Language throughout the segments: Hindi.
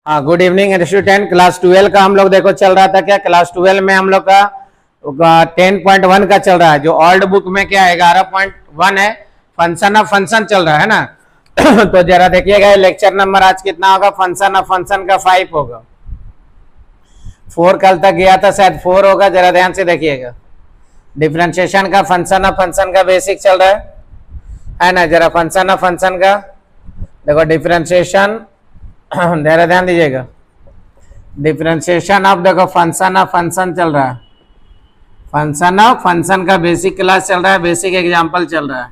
हाँ, गुड इवनिंग स्टूडेंट। क्लास 12 का हम लोग देखो चल रहा था क्या, क्लास 12 में हम लोग का 10.1 का चल रहा है। जो ओल्ड बुक में क्या है 11.1 है, फंक्शन ऑफ फंक्शन चल रहा है ना। तो जरा देखिएगा लेक्चर नंबर आज कितना होगा। फंक्शन ऑफ फंक्शन का 5 होगा। 4 कल तक गया था, शायद 4 होगा। जरा ध्यान से देखिएगा। डिफरेंशिएशन का फंक्शन ऑफ फंक्शन का बेसिक चल रहा है ना। जरा फंक्शन ऑफ फंक्शन का देखो डिफरेंशिएशन, जरा ध्यान दीजिएगा। डिफरेंशिएशन ऑफ देखो फंक्शन ऑफ फंक्शन चल रहा है। फंक्शन ऑफ फंक्शन का बेसिक क्लास चल रहा है, बेसिक एग्जांपल चल रहा है।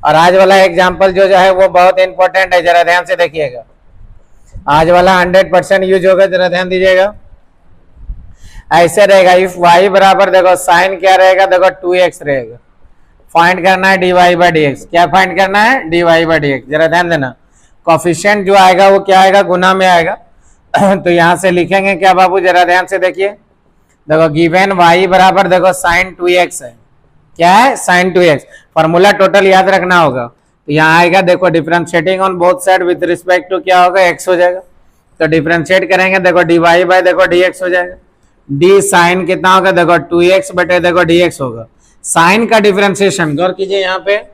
और आज वाला एग्जांपल जो है वो बहुत इंपॉर्टेंट है, जरा ध्यान से देखिएगा। आज वाला 100% यूज होगा, जरा ध्यान दीजिएगा। ऐसे रहेगा, इफ y बराबर देखो साइन क्या रहेगा, देखो 2x रहेगा। फाइंड करना है dy बाई डी एक्स। क्या फाइंड करना है? dy by D x. जरा ध्यान देना, कोफिशिएंट जो आएगा वो क्या आएगा, गुना में आएगा। तो यहां से लिखेंगे क्या बाबू, जरा ध्यान से देखिए। देखो गिवन y बराबर देखो साइन 2x है। क्या है? Sign 2x। फॉर्मूला टोटल याद रखना होगा। तो यहाँ आएगा देखो differentiating on both side with respect to क्या होगा, x हो जाएगा। तो डिफरेंशिएट करेंगे देखो dy बाई देखो dx हो जाएगा। d साइन कितना होगा, देखो 2x बटे देखो dx होगा। साइन का डिफरेंशिएशन गौर कीजिए, यहाँ पे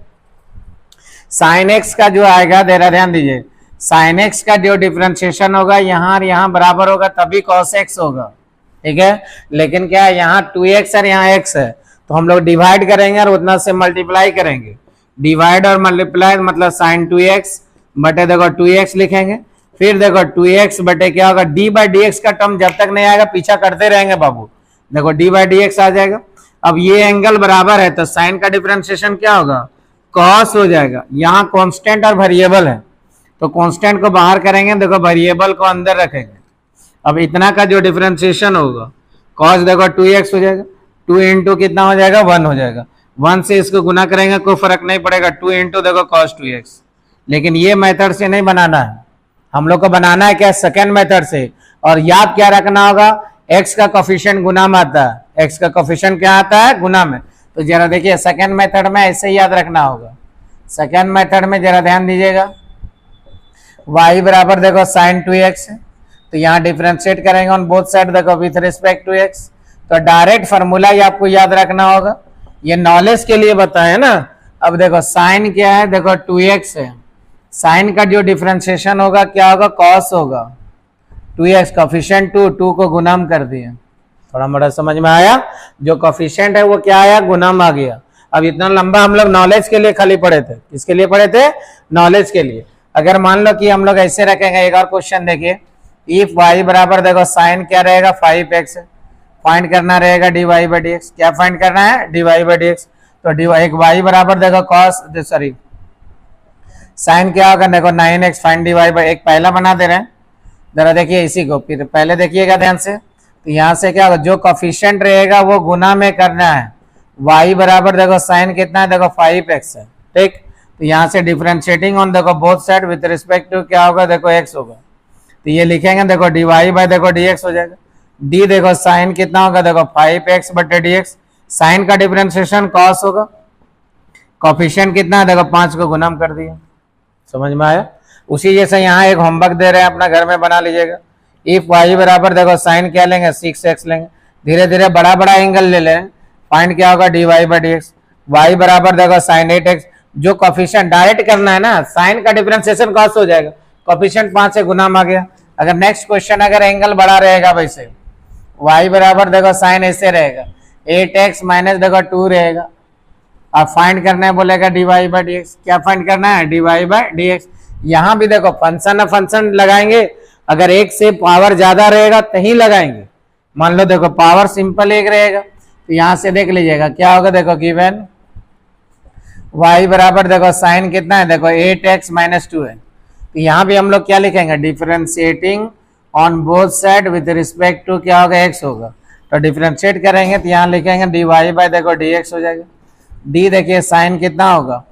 साइन एक्स का जो आएगा, जरा ध्यान दीजिए। साइन एक्स का जो डिफरेंशिएशन होगा यहाँ और यहाँ बराबर होगा, तभी कॉस एक्स होगा। ठीक है, लेकिन क्या है यहाँ 2x और यहाँ x है, तो हम लोग डिवाइड करेंगे और उतना से मल्टीप्लाई करेंगे। डिवाइड और मल्टीप्लाई मतलब साइन 2x बटे देखो 2x लिखेंगे। फिर देखो 2x बटे क्या होगा, d बाई डी एक्स का टर्म जब तक नहीं आएगा पीछा करते रहेंगे बाबू। देखो d बाई डी एक्स आ जाएगा। अब ये एंगल बराबर है तो साइन का डिफरेंशिएशन क्या होगा, कॉस हो जाएगा। यहाँ कांस्टेंट और वेरिएबल है, तो कांस्टेंट को बाहर करेंगे, देखो वेरिएबल को अंदर रखेंगे। अब इतना का जो डिफरेंशिएशन होगा, कॉस देखो 2x हो जाएगा। 2 इंटू कितना हो जाएगा, 1 हो जाएगा। 1 से इसको गुना करेंगे, कोई फर्क नहीं पड़ेगा। 2 इंटू देखो कॉस 2x। लेकिन ये मेथड से नहीं बनाना है, हम लोग को बनाना है क्या, सेकेंड मेथड से। और याद क्या रखना होगा, x का कोफिशिएंट गुना में आता है। x का कोफिशिएंट क्या आता है, गुना में। तो जरा देखिए सेकेंड मेथड में ऐसे याद रखना होगा। सेकेंड मेथड में जरा ध्यान दीजिएगा, y बराबर देखो साइन 2x है, तो यहाँ डिफरेंशिएट करेंगे ऑन बोथ साइड देखो विथ रिस्पेक्ट टू x। तो डायरेक्ट फॉर्मूला ही आपको याद रखना होगा, ये नॉलेज के लिए बताया ना। अब देखो साइन क्या है, देखो 2x है। साइन का जो डिफरेंशिएशन होगा क्या होगा, कॉस होगा। 2x कोफिशिएंट 2 को गुनाम कर दिए। थोड़ा मोड़ा समझ में आया, जो कोफिशिएंट है वो क्या आया, गुनाम आ गया। अब इतना लंबा हम लोग नॉलेज के लिए खाली पढ़े थे। किसके लिए पढ़े थे, नॉलेज के लिए। अगर मान लो कि हम लोग ऐसे रखेंगे, एक और क्वेश्चन देखिए। इफ y बराबर देखो साइन क्या रहेगा, 5x है। फाइंड करना रहेगा dy बाई dx। क्या फाइंड करना है, dy बाई dx। तो dy एक y बराबर देखो कॉस सॉरी साइन क्या होगा, देखो 9x। फाइंड dy बाई, एक पहला बना दे रहे हैं, जरा देखिए इसी को। फिर पहले देखिएगा ध्यान से। तो यहाँ से क्या होगा, जो कोफिशिएंट रहेगा वो गुना में करना है। y बराबर देखो साइन कितना है, देखो 5x है। ठीक, तो यहाँ से डिफरेंशिएटिंग ऑन देखो both side with respect to क्या होगा, देखो x होगा। तो ये लिखेंगे देखो dy बाई देखो dx हो जाएगा। d देखो साइन कितना होगा, देखो 5x बटे dx। साइन का डिफरेंशिएशन कॉस होगा। कोफिशिएंट कितना है, देखो 5 को गुना कर दिया। समझ में आया। उसी जैसे यहाँ एक होमवर्क दे रहे हैं, अपना घर में बना लीजिएगा। इफ y बराबर देखो साइन क्या लेंगे, 6x लेंगे। धीरे धीरे बड़ा बड़ा एंगल ले लें। फाइंड क्या होगा, dy बाई dx। y बराबर देखो साइन 8x। जो कोफिशिएंट डायरेक्ट करना है ना, साइन का डिफरेंशिएशन कॉस हो जाएगा। कोफिशिएंट 5 से गुना आ गया। अगर नेक्स्ट क्वेश्चन अगर एंगल बड़ा रहेगा वैसे, y बराबर देखो साइन ऐसे रहेगा, 8x माइनस देखो 2 रहेगा। अब फाइंड करना है, बोलेगा dy बाई dx। क्या फाइंड करना है, dy बाई dx। यहाँ भी देखो फंक्शन ऑफ फंक्शन लगाएंगे, अगर एक से पावर ज्यादा रहेगा तो ही लगाएंगे। मान लो देखो पावर सिंपल एक रहेगा, तो यहाँ से देख लीजिएगा क्या होगा, देखो गिवन y बराबर देखो साइन कितना है, देखो 8x माइनस 2 है। तो यहाँ भी हम लोग क्या लिखेंगे, differentiating on both side with respect to क्या होगा, x होगा। तो डिफरेंशिएट करेंगे तो यहाँ लिखेंगे dy बाई देखो dx हो जाएगा। d देखिए साइन कितना होगा,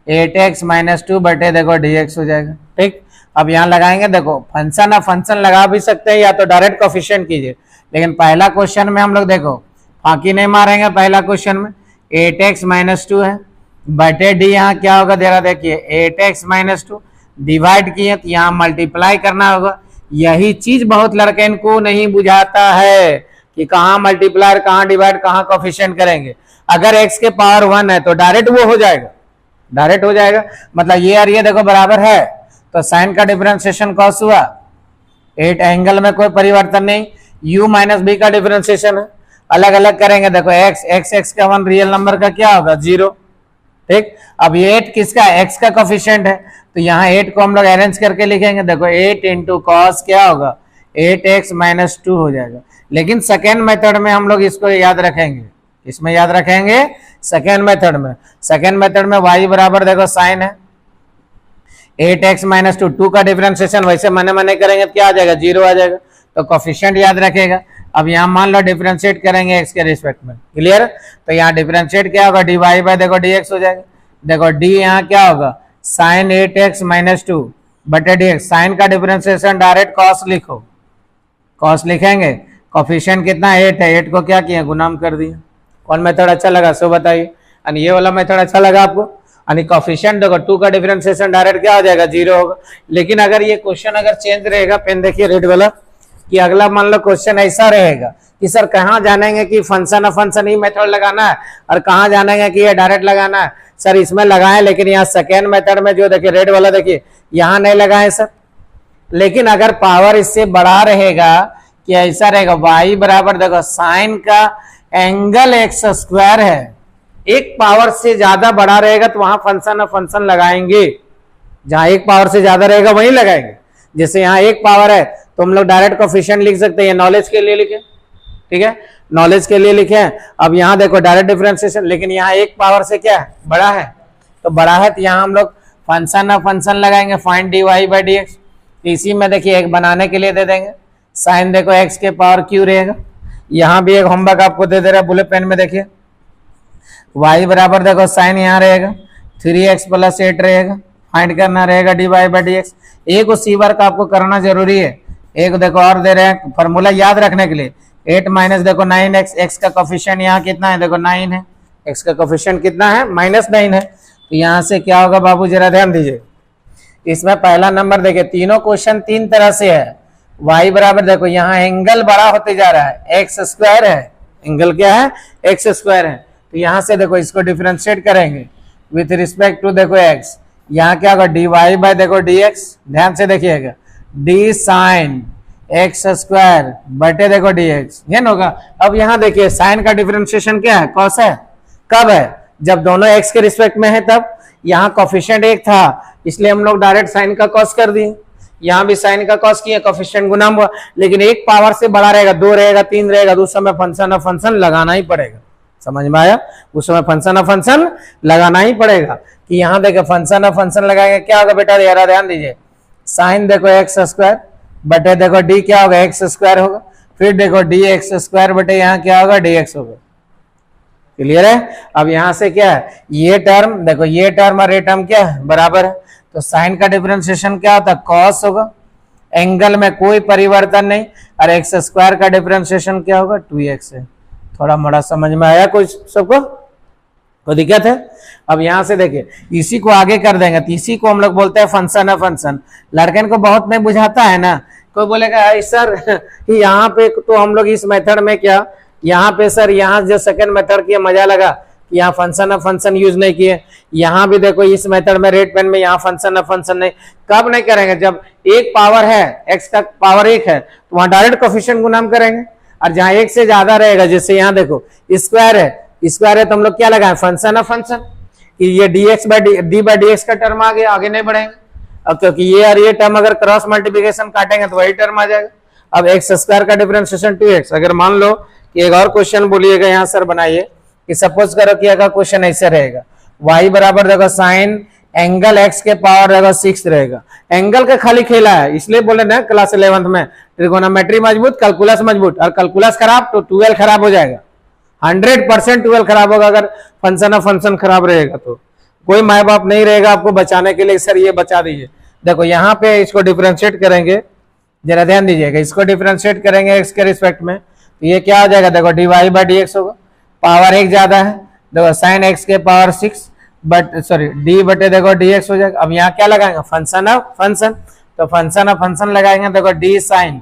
8x माइनस 2 बटे देखो dx हो जाएगा। ठीक, अब यहाँ लगाएंगे, देखो फंक्शन ऑफ फंक्शन लगा भी सकते हैं या तो डायरेक्ट कोफिशिएंट कीजिए। लेकिन पहला क्वेश्चन में हम लोग देखो फांकी नहीं मारेंगे। पहला क्वेश्चन में 8x माइनस 2 है बटे d, यहाँ क्या होगा, जरा देखिए 8x माइनस 2 डिवाइड किए तो यहाँ मल्टीप्लाई करना होगा। यही चीज बहुत लड़के को नहीं बुझाता है कि कहाँ मल्टीप्लायर, कहाँ डिवाइड, कहाँ कोफिशिएंट करेंगे। अगर x के पावर 1 है तो डायरेक्ट वो हो जाएगा, डायरेक्ट हो जाएगा। मतलब ये और ये देखो बराबर है, तो साइन का डिफरेंशिएशन कॉस हुआ, 8 एंगल में कोई परिवर्तन नहीं, u माइनस बी का डिफरेंशिएशन है। अलग अलग करेंगे, देखो x का 1 रियल नंबर का क्या होगा 0, ठीक। अब ये 8 किसका है, x का कोफिशिएंट है, तो यहाँ 8 को हम लोग अरेंज करके लिखेंगे, देखो 8 इंटू कॉस क्या होगा 8x माइनस 2 हो जाएगा। लेकिन सेकेंड मेथड में हम लोग इसको याद रखेंगे, इसमें याद रखेंगे सेकेंड मेथड में। सेकेंड मेथड में y बराबर देखो साइन है 8x माइनस 2 का डिफरेंशिएशन वैसे मने करेंगे तो क्या आ जाएगा 0 आ जाएगा, तो कोफिशिएंट याद रखेगा। अब यहाँ मान लो डिफरेंशिएट करेंगे x के रिस्पेक्ट में, क्लियर। तो यहाँ डिफरेंशिएट क्या होगा dy बाय देखो dx हो जाएगा, देखो d यहाँ क्या होगा साइन 8x माइनस 2 बटे dx, साइन का डिफरेंशिएशन डायरेक्ट कॉस लिखो, कॉस लिखेंगे, कोफिशिएंट कितना 8 है, 8 को क्या किया गुणाम कर दिया। कौन मेथड अच्छा लगा सो बताइए, यानी ये वाला मेथड अच्छा लगा आपको। यानी कोफिशिएंट देखो 2 का डिफरेंशिएशन डायरेक्ट क्या हो जाएगा 0 होगा। लेकिन अगर ये क्वेश्चन अगर चेंज रहेगा, पेन देखिए रेड वाला, कि अगला मान लो क्वेश्चन ऐसा रहेगा कि सर कहाँ जानेंगे कि function of function he method लगाना है और कहाँ जानेंगे कि ये डायरेक्ट लगाना है। सर इसमें लगाए, लेकिन यहाँ सेकेंड मेथड में जो देखिए रेड वाला देखिए यहाँ नहीं लगाए सर। लेकिन अगर पावर इससे बड़ा रहेगा कि ऐसा रहेगा y बराबर देखो साइन का एंगल एक्स स्क्वायर है, एक पावर से ज्यादा बड़ा रहेगा तो वहां फंक्शन ऑफ फंक्शन लगाएंगे, जहां एक पावर से ज्यादा रहेगा वहीं लगाएंगे। जैसे यहाँ एक पावर है तो हम लोग डायरेक्ट कोफिशिएंट लिख सकते हैं, नॉलेज के लिए लिखे, ठीक है, नॉलेज के लिए लिखे। अब यहाँ देखो डायरेक्ट डिफरेंशिएशन, लेकिन यहाँ एक पावर से क्या है बड़ा है, तो बड़ा है तो यहाँ हम लोग फंक्शन ऑफ फंक्शन लगाएंगे, फाइंड dy बाई dx। इसी में देखिए एक बनाने के लिए दे देंगे, साइन देखो x के पावर क्यू रहेगा। यहाँ भी एक होमवर्क आपको दे दे रहा है बुलेट पेन में, देखिए y बराबर देखो साइन यहाँ रहेगा 3x प्लस 8 रहेगा, फाइंड करना रहेगा dy बाई dx। एक उसी वर्क आपको करना जरूरी है, एक देखो और दे रहे हैं फॉर्मूला याद रखने के लिए, 8 माइनस देखो 9x, x का कोफिशिएंट यहाँ कितना है देखो 9 है, x का कोफिशिएंट कितना है -9 है। तो यहाँ से क्या होगा बाबू जरा ध्यान दीजिए, इसमें पहला नंबर देखिए तीनों क्वेश्चन तीन तरह से है। y बराबर देखो यहाँ एंगल बड़ा होते जा रहा है, एक्स स्क्वायर है, एंगल क्या है एक्स स्क्वायर है, तो यहाँ से देखो इसको डिफरेंशिएट करेंगे विथ रिस्पेक्ट टू देखो x, यहाँ क्या होगा dy बाय देखो dx, ध्यान से देखिएगा d साइन एक्स स्क्वायर बटे देखो dx, ये ना होगा। अब यहाँ देखिए साइन का डिफरेंशिएशन क्या है कॉस है, कब है जब दोनों x के रिस्पेक्ट में है, तब यहाँ कोफिशिएंट एक था इसलिए हम लोग डायरेक्ट साइन का कॉस कर दिए, यहाँ भी साइन का कॉस किया, कोफिशिएंट गुना हुआ। लेकिन एक पावर से बड़ा रहेगा, 2 रहेगा 3 रहेगा, तो उस समय फंक्शन ऑफ फंक्शन लगाना ही पड़ेगा, समझ में आया, उस समय फंक्शन ऑफ फंक्शन लगाना ही पड़ेगा। कि यहाँ देखो फंक्शन ऑफ फंक्शन लगाएंगे क्या होगा बेटा यार ध्यान दीजिए, साइन देखो एक्स स्क्वायर बटे देखो डी क्या होगा एक्स स्क्वायर होगा, फिर देखो डी एक्स स्क्वायर बटे यहाँ क्या होगा डी एक्स होगा, क्लियर है। अब यहाँ से क्या है ये टर्म देखो, ये टर्म और ये टर्म क्या है बराबर है, तो साइन का डिफरेंशिएशन क्या होता है कॉस होगा, एंगल में कोई परिवर्तन नहीं, और एक्स स्क्वायर का डिफरेंशिएशन क्या होगा 2x है। थोड़ा मोड़ा समझ में आया कुछ सबको, कोई दिक्कत है। अब यहाँ से देखिए इसी को आगे कर देंगे, तो इसी को हम लोग बोलते हैं फंक्शन है फंक्शन। लड़कन को बहुत नहीं बुझाता है ना, कोई बोलेगा सर यहाँ पे तो हम लोग इस मेथड में क्या, यहाँ पे सर यहाँ जो सेकंड मेथड किया मजा लगा कि यहाँ फंक्शन ऑफ फंक्शन यूज नहीं किए, यहाँ भी देखो इस मेथड में रेड पेन में यहाँ फंक्शन ऑफ फंक्शन नहीं, कब नहीं करेंगे जब एक पावर है x का पावर 1 है तो वहां डायरेक्ट कोफिशिएंट गुणाम करेंगे, और जहां 1 से ज्यादा रहेगा जैसे यहाँ देखो स्क्वायर है तो हम लोग क्या लगाए फंक्शन ऑफ फंक्शन, कि ये dx by D by D x का टर्म आ गया, आगे नहीं बढ़ेंगे। अब क्योंकि ये और ये टर्म अगर क्रॉस मल्टीप्लिकेशन काटेंगे तो वही टर्म आ जाएगा। अब एक्स स्क्वायर का डिफरेंशिएशन 2x, अगर मान लो कि एक और क्वेश्चन बोलिएगा यहाँ सर बनाइए कि सपोज करो कि अगर क्वेश्चन ऐसे रहेगा y बराबर देखो साइन एंगल x के पावर देखो 6 रहेगा, एंगल का खाली खेला है इसलिए बोले ना क्लास 11th में ट्रिगोनोमेट्री मजबूत कैलकुलस मजबूत, और कैलकुलस खराब तो 12 खराब हो जाएगा, 100% 12 खराब होगा अगर फंक्शन ऑफ फंक्शन खराब रहेगा। तो कोई माँ बाप नहीं रहेगा आपको बचाने के लिए सर ये बचा दीजिए। देखो यहाँ पे इसको डिफरेंशिएट करेंगे, जरा ध्यान दीजिएगा, इसको डिफरेंशिएट करेंगे x के रिस्पेक्ट में, तो ये क्या हो जाएगा देखो dy बाई डी एक्स होगा, पावर 1 ज्यादा है देखो साइन x के पावर 6 बट सॉरी d बटे देखो dx हो जाएगा। अब यहाँ क्या लगाएंगे फंक्शन ऑफ फंक्शन, तो फंक्शन ऑफ फंक्शन लगाएंगे, देखो डी साइन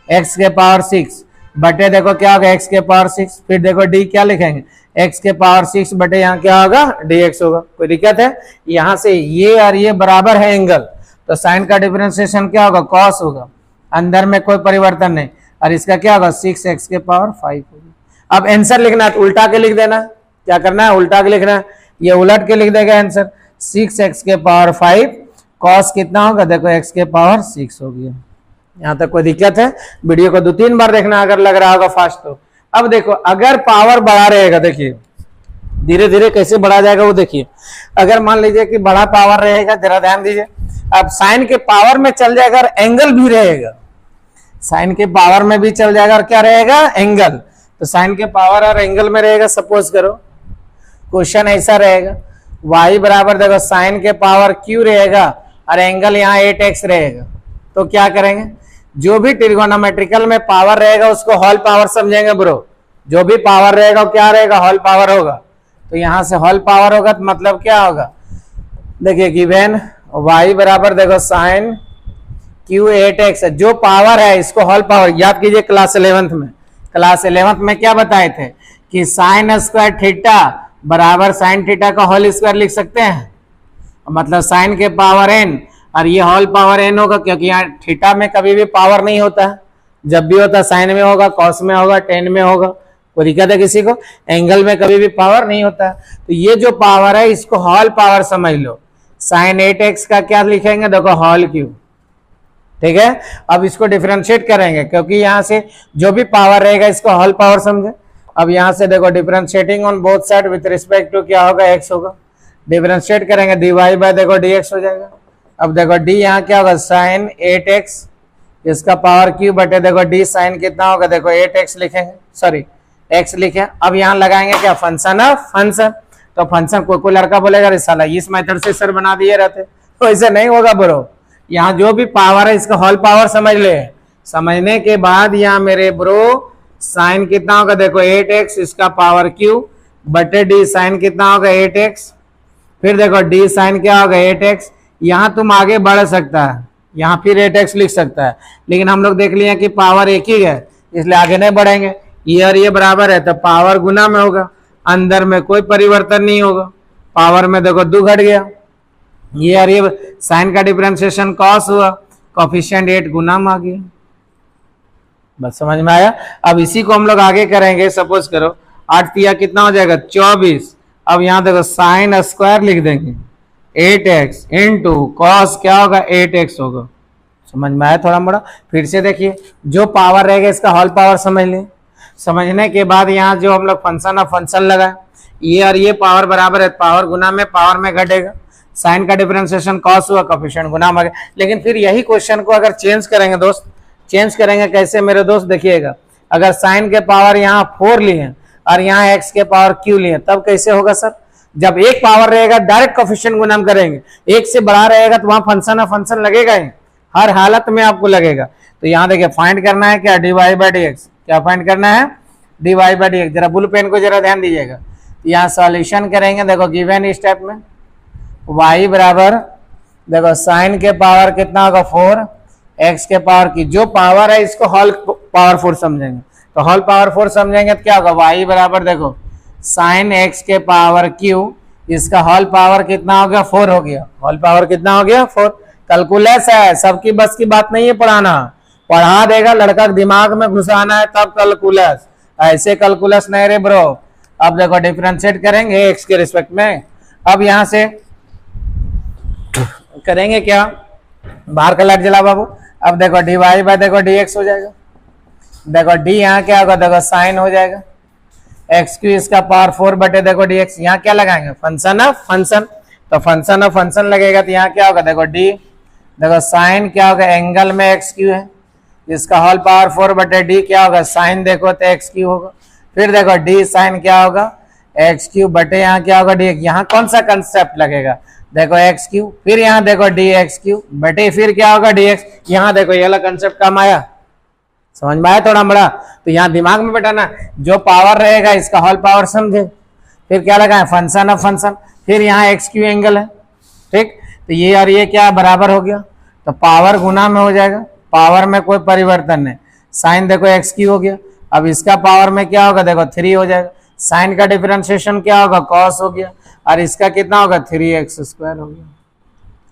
एक्स के पावर 6 बटे देखो क्या होगा एक्स के पावर 6, फिर देखो डी क्या लिखेंगे एक्स के पावर 6 बटे यहाँ क्या होगा डी एक्स होगा। कोई दिक्कत है? यहाँ से ये और ये बराबर है एंगल, तो साइन का डिफरेंशिएशन क्या होगा कॉस होगा, अंदर में कोई परिवर्तन नहीं, और इसका क्या होगा 6x के पावर 5 होगा। अब आंसर लिखना है तो उल्टा के लिख देना, क्या करना है उल्टा के लिखना है, ये उलट के लिख देगा आंसर 6x के पावर 5 कॉस कितना होगा देखो x के पावर 6 हो गया। यहाँ तक कोई दिक्कत है? वीडियो को 2-3 बार देखना अगर लग रहा होगा फास्ट तो। अब देखो अगर पावर बढ़ा रहेगा, देखिए धीरे धीरे कैसे बढ़ा जाएगा वो देखिए। अगर मान लीजिए कि बड़ा पावर रहेगा, जरा ध्यान दीजिए, अब साइन के पावर में चल जाएगा और एंगल भी रहेगा, साइन के पावर में भी चल जाएगा और क्या रहेगा एंगल, तो साइन के पावर और एंगल में रहेगा। सपोज करो क्वेश्चन ऐसा रहेगा y बराबर देखो साइन के पावर q रहेगा और एंगल यहाँ 8x रहेगा, तो क्या करेंगे, जो भी ट्रिगोनोमेट्रिकल में पावर रहेगा उसको होल पावर समझेंगे ब्रो, जो भी पावर रहेगा वो क्या रहेगा होल पावर होगा, तो यहां से होल पावर होगा तो मतलब क्या होगा, देखिए गिवन y बराबर देखो साइन q 8x, जो पावर है इसको होल पावर, याद कीजिए क्लास 11th में क्या बताए थे कि साइन स्क्वायर थीटा बराबर साइन थीटा का होल स्क्वायर लिख सकते हैं, मतलब साइन के पावर n और ये होल पावर n होगा, क्योंकि यहाँ थीटा में कभी भी पावर नहीं होता है, जब भी होता साइन में होगा, कॉस में होगा, टेन में होगा। कोई दिक्कत है किसी को? एंगल में कभी भी पावर नहीं होता है, तो ये जो पावर है इसको होल पावर समझ लो। साइन 8x का क्या लिखेंगे देखो होल क्यूब, ठीक है। अब इसको डिफरेंशिएट करेंगे क्योंकि यहाँ से जो भी पावर रहेगा इसको होल पावर समझे। अब यहाँ से देखो differentiating on both side with respect to क्या होगा x होगा, डिफरेंशिएट करेंगे dy बाय देखो dx हो जाएगा। अब देखो d यहाँ क्या होगा साइन 8x इसका पावर क्यूब बटे देखो d साइन कितना होगा देखो 8x लिखेंगे, सॉरी x लिखे। अब यहाँ लगाएंगे क्या फंक्शन ऑफ फंक्शन, तो फंक्शन कोई लड़का बोलेगा रे साला इस मेथड से सर बना दिए रहते, तो ऐसे नहीं होगा ब्रो। यहाँ जो भी पावर है इसका होल पावर समझ ले, समझने के बाद यहाँ मेरे ब्रो साइन कितना होगा देखो 8x इसका पावर क्यूब बटे d साइन कितना होगा 8x, फिर देखो d साइन क्या होगा 8x। यहाँ तुम आगे बढ़ सकता है, यहाँ फिर 8x लिख सकता है, लेकिन हम लोग देख लिया कि पावर एक ही है इसलिए आगे नहीं बढ़ेंगे। ये और ये बराबर है तो पावर गुना में होगा, अंदर में कोई परिवर्तन नहीं होगा, पावर में देखो 2 घट गया, ये और ये साइन का डिफरेंशिएशन कॉस हुआ, कोफिशिएंट 8 गुना में आ गया। बस समझ में आया? अब इसी को हम लोग आगे करेंगे। सपोज करो 8 तिया कितना हो जाएगा 24, अब यहाँ देखो साइन स्क्वायर लिख देंगे 8x इंटू कॉस क्या होगा 8x होगा। समझ में आया थोड़ा मोड़ा? फिर से देखिए जो पावर रहेगा इसका होल पावर समझ लें। समझने के बाद यहाँ जो हम लोग फंक्शन ऑफ फंक्शन लगाए, ये और ये पावर बराबर है, पावर गुना में पावर में घटेगा, साइन का डिफरेंशिएशन कॉस हुआ, कोफिशिएंट गुना में। लेकिन फिर यही क्वेश्चन को अगर चेंज करेंगे दोस्त, चेंज करेंगे कैसे मेरे दोस्त देखिएगा, अगर साइन के पावर यहाँ 4 लिए और यहाँ x के पावर q लिए तब कैसे होगा सर? जब एक पावर रहेगा डायरेक्ट कोफिशिएंट गुणन करेंगे, एक से बड़ा रहेगा तो वहां फंक्शन ऑफ फंक्शन लगेगा ही, हर हालत में आपको लगेगा। तो यहाँ देखिए फाइंड करना है क्या dy बाई dx, क्या फाइंड करना है dy बाई dx। जरा बुल पेन को जरा ध्यान दीजिएगा, यहाँ सॉल्यूशन करेंगे। देखो गिवन स्टेप में y बराबर देखो साइन के पावर कितना होगा 4, x के पावर की जो पावर है इसको होल पावर 4 समझेंगे, तो होल पावर 4 समझेंगे तो क्या होगा y बराबर देखो साइन x के पावर q, इसका होल पावर कितना हो गया 4 हो गया, होल पावर कितना हो गया 4। कैलकुलस है, सबकी बस की बात नहीं है पढ़ाना, पढ़ा देगा लड़का दिमाग में घुसाना है तब कैलकुलस, ऐसे कैलकुलस नहीं रे ब्रो। अब देखो डिफरेंशिएट करेंगे x के रिस्पेक्ट में, अब यहां से करेंगे क्या, बाहर का लाइट जला बाबू। अब देखो dy बाय देखो dx हो जाएगा, देखो d यहाँ क्या होगा देखो साइन हो जाएगा एक्स क्यू इसका पावर 4 बटे देखो dx। यहाँ क्या लगाएंगे फंक्शन ऑफ फंक्शन, तो फंक्शन ऑफ फंक्शन लगेगा तो यहाँ क्या होगा देखो d देखो साइन क्या होगा एंगल में एक्स क्यू है, इसका होल पावर 4 बटे d क्या होगा साइन देखो तो एक्स क्यू होगा, फिर देखो d साइन क्या होगा एक्स क्यू बटे यहाँ क्या होगा dx। यहाँ कौन सा कंसेप्ट लगेगा देखो एक्स क्यू, फिर यहाँ देखो डी एक्स क्यू बटे फिर क्या होगा dx। यहाँ देखो ये वाला कंसेप्ट काम आया, समझ में आया थोड़ा बड़ा? तो यहाँ दिमाग में बैठाना, जो पावर रहेगा इसका होल पावर समझे, फिर क्या लगाए फंक्शन ऑफ फंक्शन, फिर यहाँ एक्स क्यू एंगल है, ठीक। तो ये और ये क्या बराबर हो गया, तो पावर गुना में हो जाएगा, पावर में कोई परिवर्तन नहीं। साइन देखो एक्स की हो गया, अब इसका पावर में क्या होगा देखो 3 हो जाएगा। साइन का डिफरेंशिएशन क्या होगा कॉस हो गया, और इसका कितना होगा 3x² हो गया।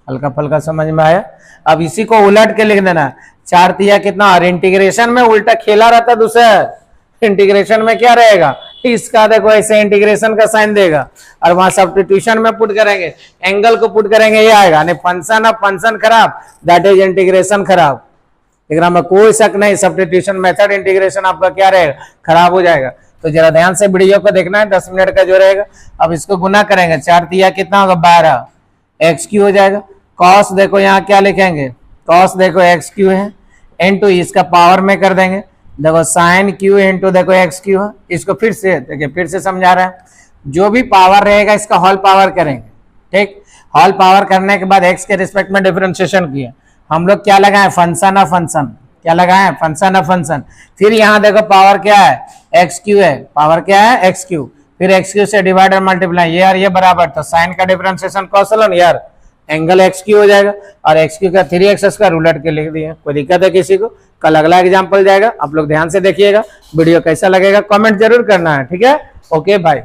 हल्का फल्का समझ में आया। अब इसी को उलट के लिख देना, 4 तिया कितना, और इंटीग्रेशन में उल्टा खेला रहता दूसरा, इंटीग्रेशन में क्या रहेगा, इसका देखो ऐसे इंटीग्रेशन का साइन देगा, और वहां सब्स्टिट्यूशन में पुट करेंगे, एंगल को पुट करेंगे, ये आएगा। फंक्शन ऑफ फंक्शन खराब, दैट इज इंटीग्रेशन खराब। लेकिन में कोई शक नहीं, सब्स्टिट्यूशन मेथड इंटीग्रेशन आपका क्या रहेगा, खराब हो जाएगा। तो जरा ध्यान से वीडियो को देखना है, 10 मिनट का जो रहेगा। अब इसको गुना करेंगे, 4 तिया कितना होगा 12, x³ हो जाएगा। कॉस देखो यहाँ क्या लिखेंगे, कॉस देखो x³ है, इनटू इसका पावर में कर देंगे, देखो साइन क्यू इंटू देखो x³ है। इसको फिर से देखिए, फिर से समझा रहा है, जो भी पावर रहेगा इसका होल पावर करेंगे, ठीक। होल पावर करने के बाद x के रिस्पेक्ट में डिफरेंशिएशन किया, हम लोग क्या लगाए, फंक्शन ऑफ फंक्शन, क्या लगाए, फंक्शन ऑफ फंक्शन। फिर यहाँ देखो पावर क्या है, x³ है, पावर क्या है x³, फिर x³ से डिवाइड मल्टीप्लाई, ये और ये बराबर, तो साइन का डिफरेंशिएशन कॉस यार एंगल x³ हो जाएगा, और x³ का 3x² उलट के लिख दिया। कोई दिक्कत है किसी को? कल अगला एग्जाम्पल जाएगा, आप लोग ध्यान से देखिएगा। वीडियो कैसा लगेगा कमेंट जरूर करना है, ठीक है। Okay bye.